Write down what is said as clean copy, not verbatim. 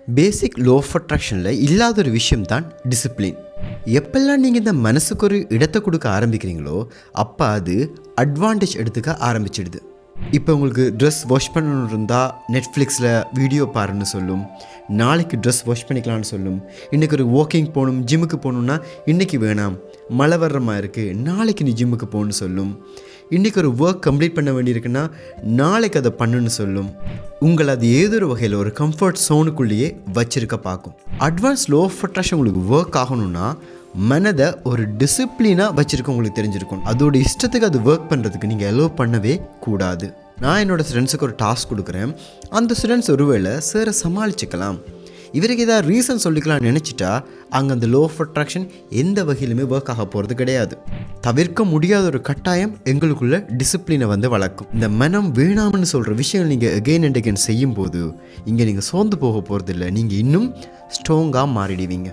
Basic low of அட்ராக்ஷனில் இல்லாத ஒரு விஷயம் தான் டிசிப்ளின். எப்பெல்லாம் நீங்கள் இந்த மனசுக்கு ஒரு இடத்தை கொடுக்க ஆரம்பிக்கிறீங்களோ அப்போ அது அட்வான்டேஜ் எடுத்துக்க ஆரம்பிச்சிடுது. இப்போ உங்களுக்கு ட்ரெஸ் வாஷ் பண்ணணும் இருந்தால் நெட்ஃப்ளிக்ஸில் வீடியோ பாருன்னு சொல்லும், நாளைக்கு ட்ரெஸ் வாஷ் பண்ணிக்கலான்னு சொல்லும். இன்றைக்கி ஒரு வாக்கிங் போகணும், ஜிம்முக்கு போகணுன்னா இன்றைக்கி வேணாம், மழை வர்ற மாதிரி இருக்குது, நாளைக்கு நீ ஜிம்முக்கு போகணுன்னு சொல்லும். இன்றைக்கி ஒரு ஒர்க் கம்ப்ளீட் பண்ண வேண்டியிருக்குன்னா நாளைக்கு அதை பண்ணுன்னு சொல்லும். உங்களை அது ஏதோ ஒரு வகையில் ஒரு கம்ஃபர்ட் ஜோனுக்குள்ளேயே வச்சிருக்க பார்க்கும். அட்வான்ஸ் லோ ஆஃப் அட்ராக்ஷன் உங்களுக்கு ஒர்க் ஆகணும்னா மனதை ஒரு டிசிப்ளினாக வச்சுருக்க உங்களுக்கு தெரிஞ்சிருக்கும். அதோட இஷ்டத்துக்கு அது ஒர்க் பண்ணுறதுக்கு நீங்கள் அலோவ் பண்ணவே கூடாது. நான் என்னோடய ஸ்டூடெண்ட்ஸுக்கு ஒரு டாஸ்க் கொடுக்குறேன். அந்த ஸ்டூடெண்ட்ஸ் ஒருவேளை சாரை சமாளிச்சுக்கலாம், இவருக்கு ஏதாவது ரீசன் சொல்லிக்கலாம்னு நினச்சிட்டா அங்கே அந்த லோ ஆஃப் அட்ராக்ஷன் எந்த வகையிலுமே ஒர்க் ஆக போகிறது கிடையாது. தவிர்க்க முடியாத ஒரு கட்டாயம் எங்களுக்குள்ள டிசிப்ளினை வளர்க்கும். இந்த மனம் வேணாம்னு சொல்கிற விஷயங்கள் நீங்கள் அகெயின் அண்ட் அகெயின் செய்யும்போது இங்கே நீங்கள் சோர்ந்து போக போகிறதில்ல, நீங்கள் இன்னும் ஸ்ட்ராங்காக மாறிடுவீங்க.